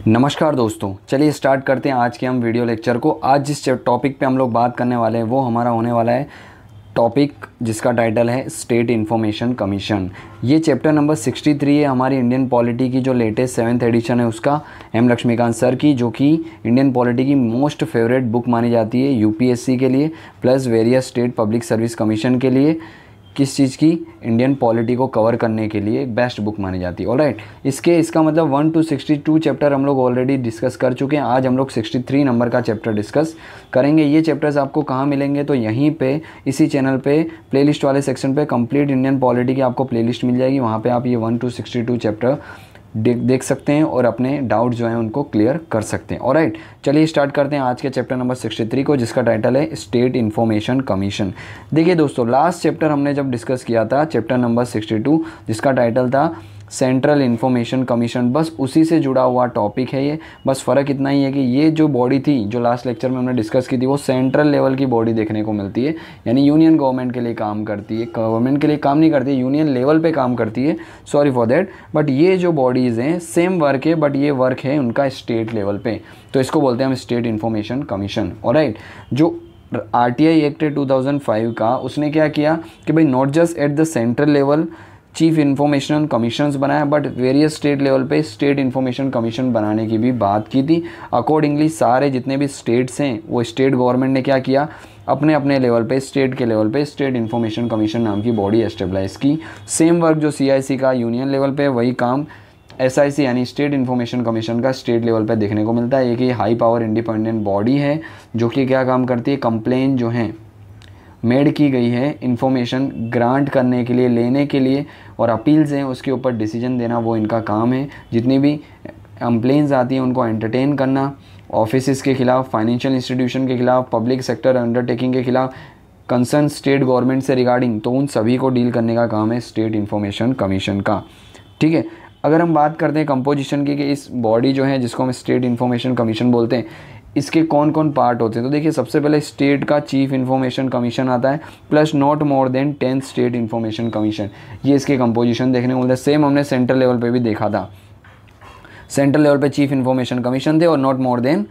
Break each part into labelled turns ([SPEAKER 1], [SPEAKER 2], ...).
[SPEAKER 1] नमस्कार दोस्तों, चलिए स्टार्ट करते हैं आज के हम वीडियो लेक्चर को। आज जिस टॉपिक पे हम लोग बात करने वाले हैं वो हमारा होने वाला है टॉपिक जिसका टाइटल है स्टेट इन्फॉर्मेशन कमीशन। ये चैप्टर नंबर 63 है हमारी इंडियन पॉलिटी की जो लेटेस्ट 7th एडिशन है उसका, एम लक्ष्मीकांत सर की, जो कि इंडियन पॉलिटी की मोस्ट फेवरेट बुक मानी जाती है यूपीएससी के लिए plus various state public service commission के लिए। किस चीज़ की? इंडियन पॉलिटी को कवर करने के लिए बेस्ट बुक मानी जाती है। ऑलराइट, इसका मतलब 1 to 62 चैप्टर हम लोग ऑलरेडी डिस्कस कर चुके हैं। आज हम लोग 63 नंबर का चैप्टर डिस्कस करेंगे। ये चैप्टर्स आपको कहाँ मिलेंगे? तो यहीं पे इसी चैनल पे प्लेलिस्ट वाले सेक्शन पे कंप्लीट इंडियन पॉलिटी की आपको प्लेलिस्ट मिल जाएगी। वहाँ पे आप ये 1 to 62 चैप्टर देख सकते हैं और अपने डाउट जो हैं उनको क्लियर कर सकते हैं। ऑलराइट, चलिए स्टार्ट करते हैं आज के चैप्टर नंबर 63 को, जिसका टाइटल है स्टेट इन्फॉर्मेशन कमीशन। देखिए दोस्तों, लास्ट चैप्टर हमने जब डिस्कस किया था चैप्टर नंबर 62, जिसका टाइटल था सेंट्रल इन्फॉर्मेशन कमीशन, बस उसी से जुड़ा हुआ टॉपिक है ये। बस फ़र्क इतना ही है कि ये जो बॉडी थी जो लास्ट लेक्चर में हमने डिस्कस की थी वो सेंट्रल लेवल की बॉडी देखने को मिलती है, यानी यूनियन गवर्नमेंट के लिए काम करती है। गवर्नमेंट के लिए काम नहीं करती है, यूनियन लेवल पे काम करती है, सॉरी फॉर देट। बट ये जो बॉडीज़ हैं सेम वर्क है, बट ये वर्क है उनका स्टेट लेवल पे, तो इसको बोलते हैं हम स्टेट इन्फॉर्मेशन कमीशन। ऑलराइट, जो RTI एक्ट है 2005 का, उसने क्या किया कि भाई not just at the central level chief information commissions बनाया, बट वेरियस स्टेट लेवल पे स्टेट इन्फॉर्मेशन कमीशन बनाने की भी बात की थी। अकॉर्डिंगली सारे जितने भी स्टेट्स हैं वो स्टेट गवर्नमेंट ने क्या किया, अपने अपने लेवल पे, स्टेट के लेवल पे स्टेट इन्फॉर्मेशन कमीशन नाम की बॉडी एस्टेब्लाइज की। सेम वर्क जो CIC का यूनियन लेवल पे, वही काम SIC यानी स्टेट इन्फॉर्मेशन कमीशन का स्टेट लेवल पे देखने को मिलता है। एक ये हाई पावर इंडिपेंडेंट बॉडी है जो कि क्या काम करती है, कंप्लेन जो हैं मेड की गई है इन्फॉर्मेशन ग्रांट करने के लिए, लेने के लिए, और अपील्स हैं उसके ऊपर डिसीजन देना, वो इनका काम है। जितनी भी कंप्लेंट्स आती हैं उनको एंटरटेन करना, ऑफिसेस के खिलाफ, फाइनेंशियल इंस्टीट्यूशन के खिलाफ, पब्लिक सेक्टर अंडरटेकिंग के खिलाफ, कंसर्न स्टेट गवर्नमेंट से रिगार्डिंग, तो उन सभी को डील करने का काम है स्टेट इन्फॉर्मेशन कमीशन का। ठीक है, अगर हम बात करते हैं कंपोजिशन की कि इस बॉडी जो है जिसको हम स्टेट इन्फॉर्मेशन कमीशन बोलते हैं, इसके कौन कौन पार्ट होते हैं, तो देखिए सबसे पहले स्टेट का चीफ इन्फॉर्मेशन कमीशन आता है, plus not more than 10 state information commission. ये इसके कंपोजिशन देखने को मिलता है। सेम हमने सेंट्रल लेवल पे भी देखा था, सेंट्रल लेवल पे चीफ इन्फॉर्मेशन कमीशन थे और not more than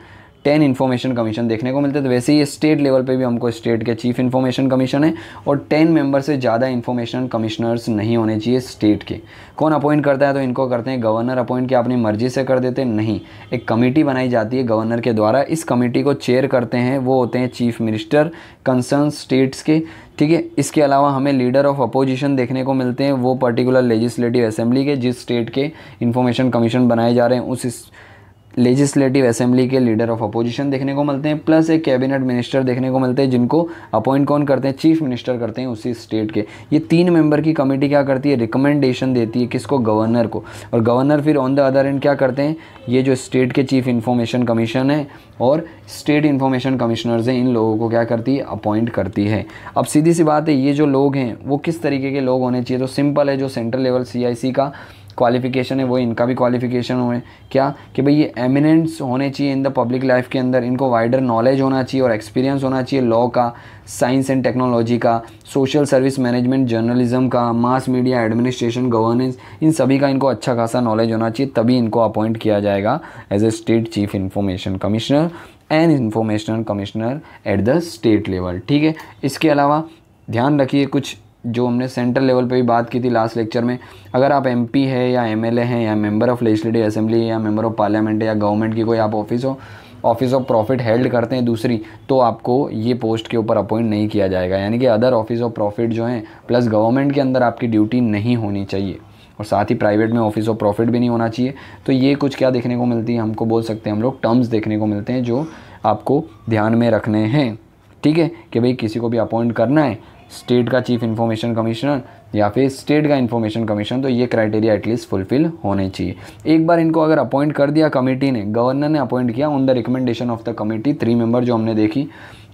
[SPEAKER 1] 10 information commission देखने को मिलते हैं। तो वैसे ही स्टेट लेवल पे भी हमको स्टेट के चीफ इन्फॉर्मेशन कमीशन है और 10 मेंबर से ज़्यादा इन्फॉर्मेशन कमिश्नर्स नहीं होने चाहिए स्टेट के। कौन अपॉइंट करता है? तो इनको करते हैं गवर्नर अपॉइंट, किया अपनी मर्जी से कर देते नहीं, एक कमेटी बनाई जाती है गवर्नर के द्वारा। इस कमेटी को चेयर करते हैं वो होते हैं चीफ मिनिस्टर कंसर्न स्टेट्स के। ठीक है, इसके अलावा हमें लीडर ऑफ अपोजिशन देखने को मिलते हैं, वो पर्टिकुलर लेजिस्लेटिव असेंबली के, जिस स्टेट के इन्फॉर्मेशन कमीशन बनाए जा रहे हैं उस लेजिस्लेटिव असेंबली के लीडर ऑफ अपोजिशन देखने को मिलते हैं, प्लस एक कैबिनेट मिनिस्टर देखने को मिलते हैं जिनको अपॉइंट कौन करते हैं, चीफ मिनिस्टर करते हैं उसी स्टेट के। ये 3 मेंबर की कमेटी क्या करती है, रिकमेंडेशन देती है किसको, गवर्नर को, और गवर्नर फिर ऑन द अदर एंड क्या करते हैं, ये जो स्टेट के चीफ इन्फॉर्मेशन कमीशन है और स्टेट इन्फॉर्मेशन कमिश्नर्स हैं, इन लोगों को क्या करती है, अपॉइंट करती है। अब सीधी सी बात है, ये जो लोग हैं वो किस तरीके के लोग होने चाहिए, तो सिंपल है, जो सेंट्रल लेवल CIC का क्वालिफिकेशन है वो इनका भी क्वालिफिकेशन हो है क्या, कि भाई ये एमिनेंस होने चाहिए इन द पब्लिक लाइफ के अंदर, इनको वाइडर नॉलेज होना चाहिए और एक्सपीरियंस होना चाहिए लॉ का, साइंस एंड टेक्नोलॉजी का, सोशल सर्विस मैनेजमेंट, जर्नलिज्म का, मास मीडिया, एडमिनिस्ट्रेशन, गवर्नेंस, इन सभी का इनको अच्छा खासा नॉलेज होना चाहिए, तभी इनको अपॉइंट किया जाएगा as a state chief information commissioner and information commissioner at the state level. ठीक है, इसके अलावा ध्यान रखिए कुछ जो हमने सेंट्रल लेवल पे भी बात की थी लास्ट लेक्चर में, अगर आप MP है या MLA हैं या मेंबर ऑफ लेजिस्लेटिव असेंबली या मेंबर ऑफ पार्लियामेंट या गवर्नमेंट की कोई आप ऑफिस ऑफ प्रॉफिट हेल्ड करते हैं दूसरी, तो आपको ये पोस्ट के ऊपर अपॉइंट नहीं किया जाएगा, यानी कि अदर ऑफिस ऑफ प्रॉफिट जो हैं प्लस गवर्नमेंट के अंदर आपकी ड्यूटी नहीं होनी चाहिए, और साथ ही प्राइवेट में ऑफिस ऑफ प्रॉफिट भी नहीं होना चाहिए। तो ये कुछ क्या देखने को मिलती है, हमको बोल सकते हैं हम लोग टर्म्स देखने को मिलते हैं जो आपको ध्यान में रखने हैं। ठीक है, कि भाई किसी को भी अपॉइंट करना है स्टेट का चीफ इन्फॉर्मेशन कमिश्नर या फिर स्टेट का इन्फॉर्मेशन कमीशन, तो ये क्राइटेरिया एटलीस्ट फुलफिल होने चाहिए। एक बार इनको अगर अपॉइंट कर दिया कमेटी ने, गवर्नर ने अपॉइंट किया on the recommendation of the committee, 3 member जो हमने देखी,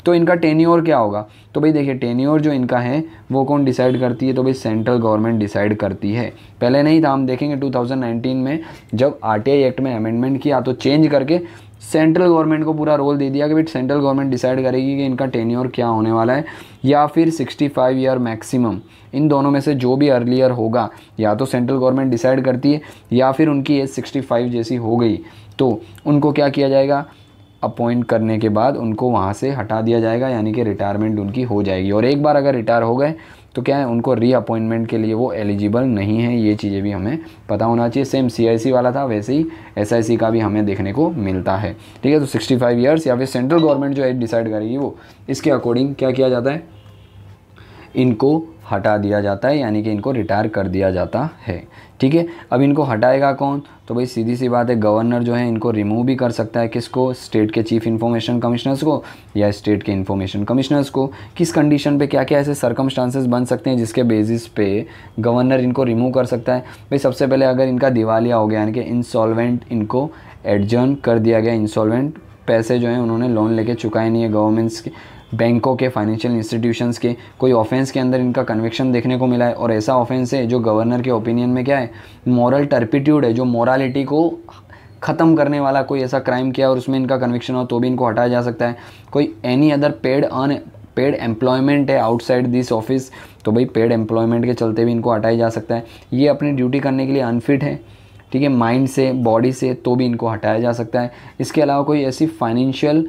[SPEAKER 1] तो इनका टेन्योर क्या होगा, तो भाई देखिए टेन्योर जो इनका है वो कौन डिसाइड करती है, तो भाई सेंट्रल गवर्नमेंट डिसाइड करती है। पहले नहीं था, हम देखेंगे 2019 में जब RTI एक्ट में अमेंडमेंट किया तो चेंज करके सेंट्रल गवर्नमेंट को पूरा रोल दे दिया कि भाई सेंट्रल गवर्नमेंट डिसाइड करेगी कि इनका टेन्योर क्या होने वाला है, या फिर 65 ईयर मैक्सिमम, इन दोनों में से जो भी अर्लियर होगा, या तो सेंट्रल गवर्नमेंट डिसाइड करती है या फिर उनकी एज 65 जैसी हो गई तो उनको क्या किया जाएगा, अपॉइंट करने के बाद उनको वहाँ से हटा दिया जाएगा, यानी कि रिटायरमेंट उनकी हो जाएगी। और एक बार अगर रिटायर हो गए तो क्या है, उनको रीअपॉइंटमेंट के लिए वो एलिजिबल नहीं है। ये चीज़ें भी हमें पता होना चाहिए। सेम CIC वाला था वैसे ही SIC का भी हमें देखने को मिलता है। ठीक है, तो 65 ईयर्स या फिर सेंट्रल गवर्नमेंट जो एज डिसाइड करेगी वो इसके अकॉर्डिंग क्या किया जाता है, इनको हटा दिया जाता है, यानी कि इनको रिटायर कर दिया जाता है। ठीक है, अब इनको हटाएगा कौन, तो भाई सीधी सी बात है, गवर्नर जो है इनको रिमूव भी कर सकता है। किसको, स्टेट के चीफ इंफॉर्मेशन कमिश्नर्स को या स्टेट के इंफॉर्मेशन कमिश्नर्स को। किस कंडीशन पे, क्या क्या ऐसे सर्कमस्टांसेस बन सकते हैं जिसके बेसिस पे गवर्नर इनको रिमूव कर सकता है। भाई सबसे पहले अगर इनका दिवालिया हो गया, यानी कि इंसॉल्वेंट, इनको एडजर्न कर दिया गया, इंसॉल्वेंट, पैसे जो हैं उन्होंने लोन लेके चुकाए नहीं है गवर्नमेंट्स के, बैंकों के, फाइनेंशियल इंस्टीट्यूशंस के, कोई ऑफेंस के अंदर इनका कन्विक्शन देखने को मिला है, और ऐसा ऑफेंस है जो गवर्नर के ओपिनियन में क्या है, मॉरल टर्पिट्यूड है, जो मोरालिटी को ख़त्म करने वाला कोई ऐसा क्राइम किया और उसमें इनका कन्विक्शन हो तो भी इनको हटाया जा सकता है। कोई एनी अदर पेड एम्प्लॉयमेंट है आउटसाइड दिस ऑफिस, तो भाई पेड एम्प्लॉयमेंट के चलते भी इनको हटाया जा सकता है। ये अपनी ड्यूटी करने के लिए अनफिट है, ठीक है, माइंड से, बॉडी से, तो भी इनको हटाया जा सकता है। इसके अलावा कोई ऐसी फाइनेंशियल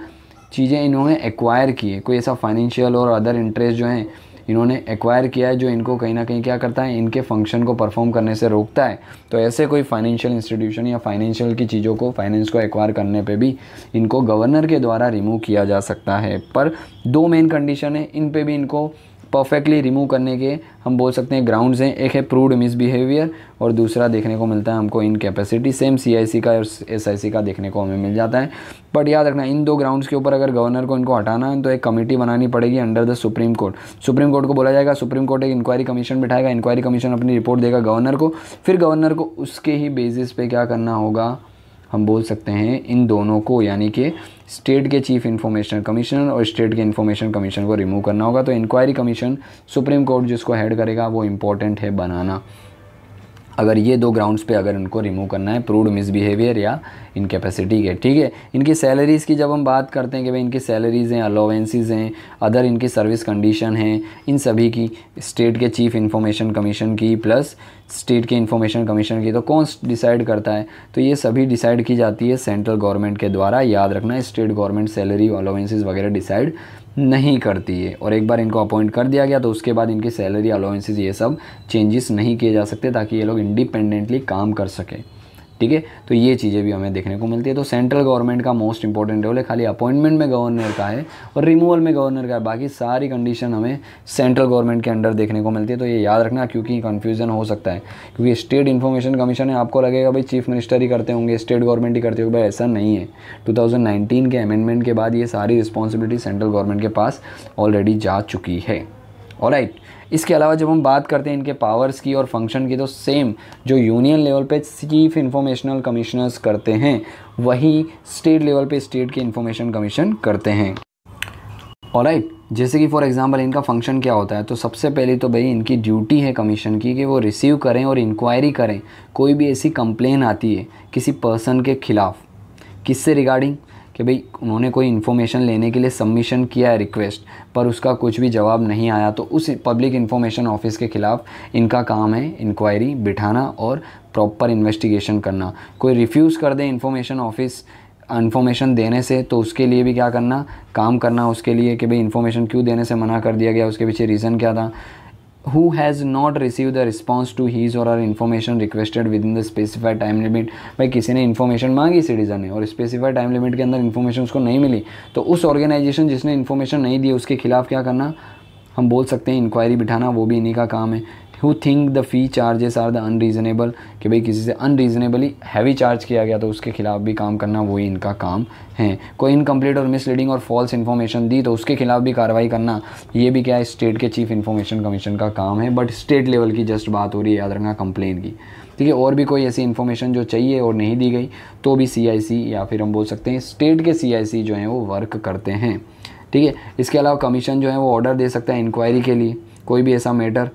[SPEAKER 1] चीज़ें इन्होंने एक्वायर की है, कोई ऐसा फाइनेंशियल और अदर इंटरेस्ट जो हैं इन्होंने एक्वायर किया है जो इनको कहीं ना कहीं क्या करता है, इनके फंक्शन को परफॉर्म करने से रोकता है, तो ऐसे कोई फाइनेंशियल इंस्टीट्यूशन या फाइनेंशियल की चीज़ों को, फाइनेंस को एक्वायर करने पे भी इनको गवर्नर के द्वारा रिमूव किया जा सकता है। पर दो मेन कंडीशन है, इन पे भी इनको परफेक्टली रिमूव करने के हम बोल सकते हैं ग्राउंड्स हैं। एक है प्रूव्ड मिसबिहेवियर और दूसरा देखने को मिलता है हमको इनकैपेसिटी। सेम CIC का और SIC का देखने को हमें मिल जाता है। बट याद रखना, इन दो ग्राउंड्स के ऊपर अगर गवर्नर को इनको हटाना है तो एक कमेटी बनानी पड़ेगी under the supreme court. Supreme court को बोला जाएगा, सुप्रीम कोर्ट एक इंक्वायरी कमीशन बिठाएगा, इंक्वायरी कमीशन अपनी रिपोर्ट देगा गवर्नर को, फिर गवर्नर को उसके ही बेसिस पे क्या करना होगा, हम बोल सकते हैं इन दोनों को, यानी कि स्टेट के चीफ इंफॉर्मेशन कमिश्नर और स्टेट के इंफॉर्मेशन कमीशन को रिमूव करना होगा। तो इंक्वायरी कमीशन सुप्रीम कोर्ट जिसको हेड करेगा वो इम्पोर्टेंट है बनाना, अगर ये दो ग्राउंड्स पे अगर इनको रिमूव करना है, प्रूव्ड मिसबिहेवियर या इनकैपेसिटी के। ठीक है, इनकी सैलरीज़ की जब हम बात करते हैं कि भाई इनकी सैलरीज़ हैं, अलाउंसेस हैं, अदर इनकी सर्विस कंडीशन हैं, इन सभी की स्टेट के चीफ इंफॉर्मेशन कमीशन की प्लस स्टेट के इंफॉर्मेशन कमीशन की, तो कौन डिसाइड करता है, तो ये सभी डिसाइड की जाती है सेंट्रल गवर्नमेंट के द्वारा। याद रखना, स्टेट गवर्नमेंट सैलरी अलाउंसेस वगैरह डिसाइड नहीं करती है, और एक बार इनको अपॉइंट कर दिया गया तो उसके बाद इनकी सैलरी अलाउंसेस ये सब चेंजेस नहीं किए जा सकते, ताकि ये लोग इंडिपेंडेंटली काम कर सकें। ठीक है, तो ये चीज़ें भी हमें देखने को मिलती है। तो सेंट्रल गवर्नमेंट का मोस्ट इंपॉर्टेंट रोल है, खाली अपॉइंटमेंट में गवर्नर का है और रिमूवल में गवर्नर का है, बाकी सारी कंडीशन हमें सेंट्रल गवर्नमेंट के अंडर देखने को मिलती है। तो ये याद रखना, क्योंकि कन्फ्यूजन हो सकता है, क्योंकि स्टेट इन्फॉर्मेशन कमीशन है, आपको लगेगा भाई चीफ मिनिस्टर ही करते होंगे, स्टेट गवर्नमेंट ही करती होगी, भाई ऐसा नहीं है। 2019 के अमेंडमेंट के बाद ये सारी रिस्पॉन्सिबिलिटी सेंट्रल गवर्नमेंट के पास ऑलरेडी जा चुकी है। ऑलराइट, इसके अलावा जब हम बात करते हैं इनके पावर्स की और फंक्शन की, तो सेम जो यूनियन लेवल पे चीफ इंफॉर्मेशनल कमिश्नर्स करते हैं वही स्टेट लेवल पे स्टेट के इंफॉर्मेशन कमीशन करते हैं। ऑलराइट, जैसे कि फॉर एग्जांपल इनका फंक्शन क्या होता है, तो सबसे पहले तो भाई इनकी ड्यूटी है कमीशन की कि वो रिसीव करें और इंक्वायरी करें कोई भी ऐसी कंप्लेन आती है किसी पर्सन के खिलाफ, किससे रिगार्डिंग, कि भाई उन्होंने कोई इन्फॉर्मेशन लेने के लिए सबमिशन किया है रिक्वेस्ट, पर उसका कुछ भी जवाब नहीं आया, तो उस पब्लिक इन्फॉर्मेशन ऑफिस के ख़िलाफ़ इनका काम है इंक्वायरी बिठाना और प्रॉपर इन्वेस्टिगेशन करना। कोई रिफ्यूज़ कर दे इन्फॉर्मेशन देने से, तो उसके लिए भी क्या करना, काम करना उसके लिए कि भाई इन्फॉर्मेशन क्यों देने से मना कर दिया गया, उसके पीछे रीज़न क्या था। Who has not received the response to his or her information requested within the specified time limit। भाई किसी ने इन्फॉर्मेशन मांगी सिटीजन ने और स्पेसिफाइड टाइम लिमिट के अंदर इन्फॉर्मेशन उसको नहीं मिली, तो उस ऑर्गेनाइजेशन जिसने इन्फॉर्मेशन नहीं दी उसके खिलाफ क्या करना, हम बोल सकते हैं इंक्वायरी बिठाना, वो भी इन्हीं का काम है। Who think the fee charges are the unreasonable, कि भाई किसी से अनरीजनेबली हैवी चार्ज किया गया तो उसके खिलाफ भी काम करना, वही इनका काम है। कोई इनकम्प्लीट और मिसलीडिंग और फॉल्स इन्फॉर्मेशन दी तो उसके खिलाफ भी कार्रवाई करना, ये भी क्या है, स्टेट के चीफ इंफॉर्मेशन कमीशन का काम है। बट स्टेट लेवल की जस्ट बात हो रही है, याद रखना, कंप्लेन की। ठीक है, और भी कोई ऐसी इन्फॉर्मेशन जो चाहिए और नहीं दी गई तो भी CIC या फिर हम बोल सकते हैं स्टेट के CIC जो हैं वो वर्क करते हैं। ठीक है, इसके अलावा कमीशन जो है वो ऑर्डर दे सकता है इंक्वायरी के लिए कोई भी ऐसा मैटर।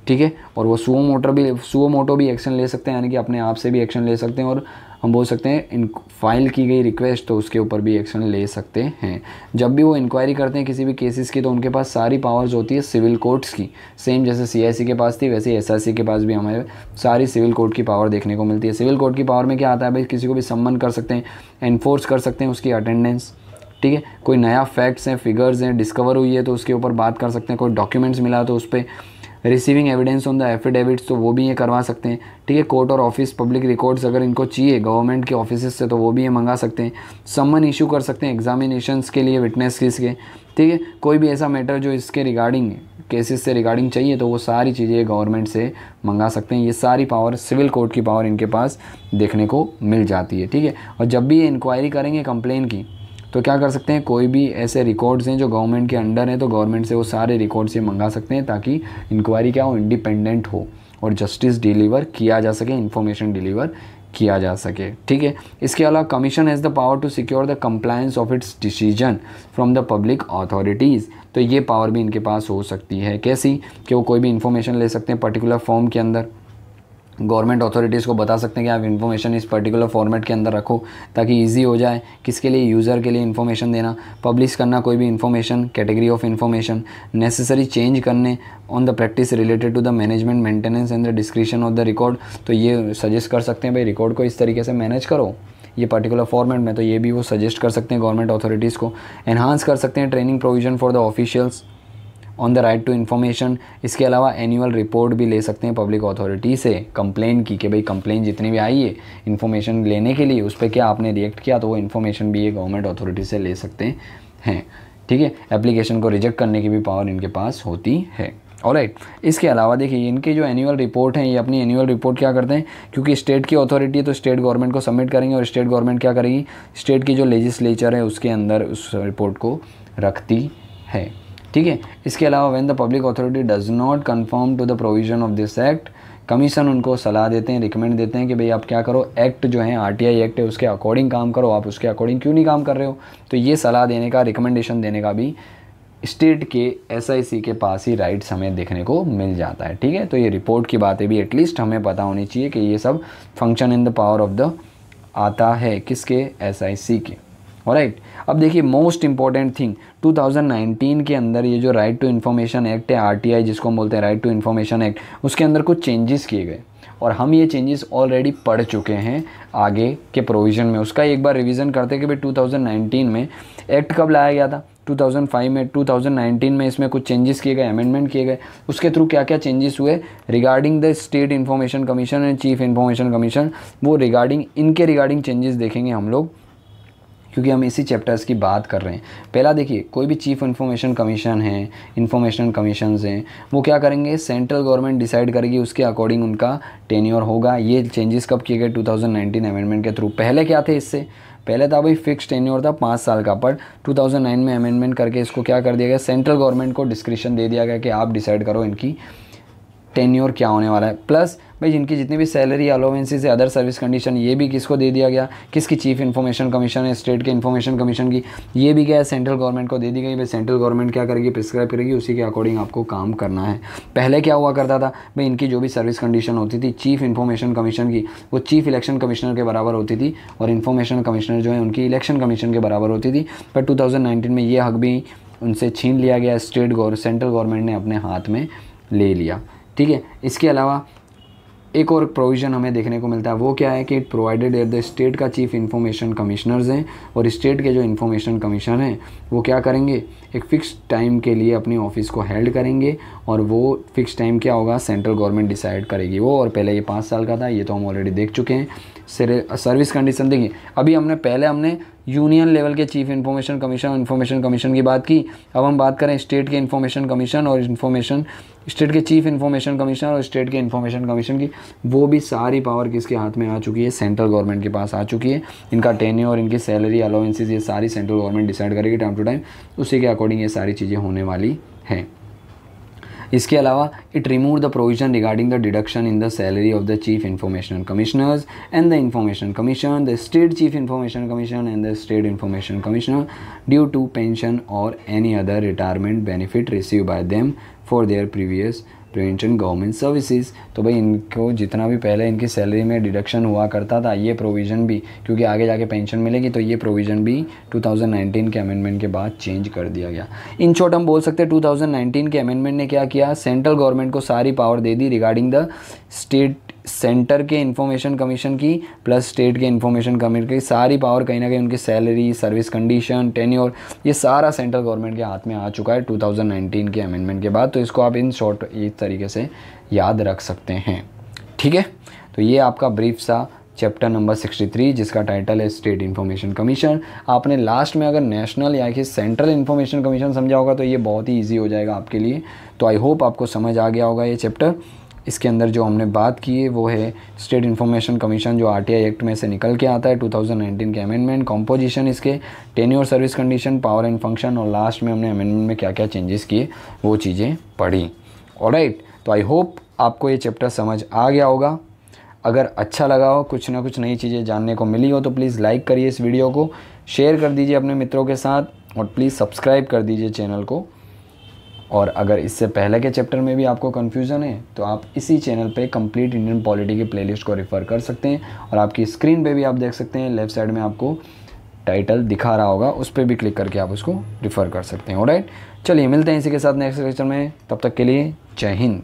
[SPEAKER 1] ठीक है, और वो सुओ मोटो भी एक्शन ले सकते हैं, यानी कि अपने आप से भी एक्शन ले सकते हैं, और हम बोल सकते हैं फाइल की गई रिक्वेस्ट तो उसके ऊपर भी एक्शन ले सकते हैं। जब भी वो इंक्वायरी करते हैं किसी भी केसेस की तो उनके पास सारी पावर्स होती है सिविल कोर्ट्स की। सेम जैसे CIC के पास थी वैसे SRC के पास भी हमारे सारी सिविल कोर्ट की पावर देखने को मिलती है। सिविल कोर्ट की पावर में क्या आता है भाई, किसी को भी सम्मन कर सकते हैं, एनफोर्स कर सकते हैं उसकी अटेंडेंस, ठीक है। कोई नया फैक्ट्स हैं, फिगर्स हैं, डिस्कवर हुई है तो उसके ऊपर बात कर सकते हैं। कोई डॉक्यूमेंट्स मिला तो उस पर receiving evidence on the affidavits तो वो भी ये करवा सकते हैं, ठीक है। कोर्ट और ऑफिस पब्लिक रिकॉर्ड्स अगर इनको चाहिए गवर्नमेंट के ऑफिस से तो वो भी ये मंगा सकते हैं। सम्मन इशू कर सकते हैं एग्जामिनेशंस के लिए विटनेस केस के, ठीक है। कोई भी ऐसा मैटर जो इसके रिगार्डिंग केसेस से रिगार्डिंग चाहिए तो वो सारी चीज़ें गवर्नमेंट से मंगा सकते हैं। ये सारी पावर सिविल कोर्ट की पावर इनके पास देखने को मिल जाती है, ठीक है। और जब भी ये इंक्वायरी करेंगे कंप्लेन की तो क्या कर सकते हैं, कोई भी ऐसे रिकॉर्ड्स हैं जो गवर्नमेंट के अंडर हैं तो गवर्नमेंट से वो सारे रिकॉर्ड्स ये मंगा सकते हैं ताकि इंक्वायरी क्या हो, इंडिपेंडेंट हो और जस्टिस डिलीवर किया जा सके, इन्फॉर्मेशन डिलीवर किया जा सके, ठीक है। इसके अलावा commission has the power to secure the compliance of its decision from the public authorities. तो ये पावर भी इनके पास हो सकती है। कैसी कि वो कोई भी इन्फॉर्मेशन ले सकते हैं पर्टिकुलर फॉर्म के अंदर, गवर्नमेंट अथॉरिटीज़ को बता सकते हैं कि आप इन्फॉर्मेशन इस पर्टिकुलर फॉर्मेट के अंदर रखो ताकि इजी हो जाए किसके लिए, यूज़र के लिए इन्फॉर्मेशन देना, पब्लिश करना कोई भी information, category of information, necessary change करने on the practice related to the management maintenance and the description of the record. तो ये सजेस्ट कर सकते हैं भाई रिकॉर्ड को इस तरीके से मैनेज करो ये पर्टिकुलर फॉर्मेट में, तो ये भी वो सजेस्ट कर सकते हैं गवर्नमेंट अथॉरिटीज़ को। एनहांस कर सकते हैं training provision for the officials on the right to information. इसके अलावा एनुअल रिपोर्ट भी ले सकते हैं पब्लिक अथॉरिटी से कंप्लेन की कि भाई कंप्लेन जितनी भी आई है इन्फॉर्मेशन लेने के लिए उस पर क्या आपने रिएक्ट किया, तो वो इन्फॉर्मेशन भी ये गवर्नमेंट अथॉरिटी से ले सकते हैं, ठीक है। एप्लीकेशन को रिजेक्ट करने की भी पावर इनके पास होती है। ऑलराइट, इसके अलावा देखिए इनके जो एनुअल रिपोर्ट हैं ये अपनी एनुअल रिपोर्ट क्या करते हैं, क्योंकि स्टेट की अथॉरिटी है तो स्टेट गवर्नमेंट को सबमिट करेंगे और स्टेट गवर्नमेंट क्या करेगी, स्टेट की जो लेजिस्लेचर है उसके अंदर उस रिपोर्ट को रखती है, ठीक है। इसके अलावा when the public authority does not confirm to the provision of this act, commission उनको सलाह देते हैं, रिकमेंड देते हैं कि भाई आप क्या करो, एक्ट जो है RTI एक्ट है उसके अकॉर्डिंग काम करो, आप उसके अकॉर्डिंग क्यों नहीं काम कर रहे हो। तो ये सलाह देने का, रिकमेंडेशन देने का भी स्टेट के SIC के पास ही राइट्स हमें देखने को मिल जाता है, ठीक है। तो ये रिपोर्ट की बातें भी एटलीस्ट हमें पता होनी चाहिए कि ये सब function in the power of the आता है किसके, SIC के। ऑलराइट, अब देखिए मोस्ट इंपॉर्टेंट थिंग 2019 के अंदर ये जो राइट टू इन्फॉर्मेशन एक्ट है RTI जिसको हम बोलते हैं राइट टू इन्फॉर्मेशन एक्ट, उसके अंदर कुछ चेंजेस किए गए और हम ये चेंजेस ऑलरेडी पढ़ चुके हैं आगे के प्रोविज़न में। उसका एक बार रिवीजन करते हैं कि भाई 2019 में एक्ट कब लाया गया था, 2005 में, 2019 में इसमें कुछ चेंजेस किए गए, अमेंडमेंट किए गए। उसके थ्रू क्या क्या चेंजेस हुए regarding the state information commission and chief information commission, वो इनके रिगार्डिंग चेंजेस देखेंगे हम लोग क्योंकि हम इसी चैप्टर्स की बात कर रहे हैं। पहला देखिए, कोई भी चीफ इन्फॉर्मेशन कमीशन है, इन्फॉर्मेशन कमीशंस हैं, वो क्या करेंगे, सेंट्रल गवर्नमेंट डिसाइड करेगी, उसके अकॉर्डिंग उनका टेन्योर होगा। ये चेंजेस कब किए गए, 2019 अमेंडमेंट के थ्रू। पहले क्या थे, इससे पहले था भाई फिक्स टेन्योर था 5 साल का, पर 2009 में अमेंडमेंट करके इसको क्या कर दिया गया, सेंट्रल गवर्नमेंट को डिस्क्रिप्शन दे दिया गया कि आप डिसाइड करो इनकी टेन्योर क्या होने वाला है। प्लस भाई जिनकी जितनी भी सैलरी अलाउंसेस है, अदर सर्विस कंडीशन, ये भी किसको दे दिया गया, किसकी, चीफ इन्फॉर्मेशन कमीशन है, स्टेट के इन्फॉर्मेशन कमीशन की, ये भी क्या है सेंट्रल गवर्नमेंट को दे दी गई। भाई सेंट्रल गवर्नमेंट क्या करेगी, प्रिस्क्राइब करेगी, उसी के अकॉर्डिंग आपको काम करना है। पहले क्या हुआ करता था भाई, इनकी जो भी सर्विस कंडीशन होती थी चीफ इन्फॉर्मेशन कमीशन की, वो चीफ इलेक्शन कमिश्नर के बराबर होती थी और इन्फॉर्मेशन कमिश्नर जो है उनकी इलेक्शन कमीशन के बराबर होती थी। पर 2019 में ये हक भी उनसे छीन लिया गया, सेंट्रल गवर्नमेंट ने अपने हाथ में ले लिया, ठीक है। इसके अलावा एक और प्रोविज़न हमें देखने को मिलता है, वो क्या है कि it provided eight the state का चीफ इन्फॉर्मेशन कमिश्नर्स हैं और स्टेट के जो इन्फॉर्मेशन कमीशन हैं वो क्या करेंगे, एक फ़िक्स टाइम के लिए अपनी ऑफिस को हेल्ड करेंगे और वो फिक्स टाइम क्या होगा, सेंट्रल गवर्नमेंट डिसाइड करेगी वो। और पहले ये 5 साल का था, ये तो हम ऑलरेडी देख चुके हैं। सर्विस कंडीशन देखिए, अभी पहले हमने यूनियन लेवल के चीफ इन्फॉर्मेशन कमीशन की बात की। अब हम बात करें स्टेट के इन्फॉर्मेशन कमीशन और स्टेट के चीफ इन्फॉर्मेशन कमीशन और स्टेट के इन्फॉर्मेशन कमीशन की, वो भी सारी पावर किसके हाथ में आ चुकी है, सेंट्रल गवर्नमेंट के पास आ चुकी है। इनका टेन्योर और इनकी सैलरी अलाउंसेस ये सारी सेंट्रल गवर्नमेंट डिसाइड करेगी टाइम टू टाइम, उसी के अकॉर्डिंग ये सारी चीज़ें होने वाली हैं। इसके अलावा it remove the provision regarding the deduction in the salary of the chief information commissioners and the information commission, the state chief information commission and the state information commissioner due to pension और any other retirement benefit receive by them for their previous prevention government services. तो भाई इनको जितना भी पहले इनकी salary में deduction हुआ करता था, ये प्रोविज़न भी, क्योंकि आगे जाके पेंशन मिलेगी, तो ये प्रोविज़न भी 2019 के अमेंडमेंट के बाद चेंज कर दिया गया। इन शॉर्ट हम बोल सकते हैं 2019 के अमेंडमेंट ने क्या किया, सेंट्रल गवर्नमेंट को सारी power they the regarding the state, centre के इन्फॉर्मेशन कमीशन की प्लस स्टेट के इन्फॉर्मेशन कमीशन की सारी पावर कहीं ना कहीं उनकी सैलरी, सर्विस कंडीशन, टेन्योर, ये सारा सेंट्रल गवर्नमेंट के हाथ में आ चुका है 2019 के अमेंडमेंट के बाद। तो इसको आप इन शॉर्ट इस तरीके से याद रख सकते हैं, ठीक है। तो ये आपका ब्रीफ सा चैप्टर नंबर 63 जिसका टाइटल है स्टेट इन्फॉर्मेशन कमीशन। आपने लास्ट में अगर नेशनल या कि सेंट्रल इन्फॉर्मेशन कमीशन समझा होगा तो ये बहुत ही ईजी हो जाएगा आपके लिए। तो आई होप आपको समझ आ गया होगा ये चैप्टर। इसके अंदर जो हमने बात की है वो है स्टेट इन्फॉर्मेशन कमीशन जो आरटीआई एक्ट में से निकल के आता है 2019 के अमेंडमेंट, कॉम्पोजिशन इसके, tenure, service condition, power and function, और लास्ट में हमने अमेंडमेंट में क्या क्या चेंजेस किए वो चीज़ें पढ़ी। ऑलराइट, तो आई होप आपको ये चैप्टर समझ आ गया होगा। अगर अच्छा लगा हो, कुछ ना कुछ नई चीज़ें जानने को मिली हो तो प्लीज़ लाइक करिए इस वीडियो को, शेयर कर दीजिए अपने मित्रों के साथ और प्लीज़ सब्सक्राइब कर दीजिए चैनल को। और अगर इससे पहले के चैप्टर में भी आपको कन्फ्यूज़न है तो आप इसी चैनल पे कंप्लीट इंडियन पॉलिटी की प्लेलिस्ट को रेफ़र कर सकते हैं, और आपकी स्क्रीन पे भी आप देख सकते हैं लेफ़्ट साइड में आपको टाइटल दिखा रहा होगा, उस पर भी क्लिक करके आप उसको रेफ़र कर सकते हैं। ऑलराइट, चलिए मिलते हैं इसी के साथ नेक्स्ट लेक्चर में, तब तक के लिए जय हिंद।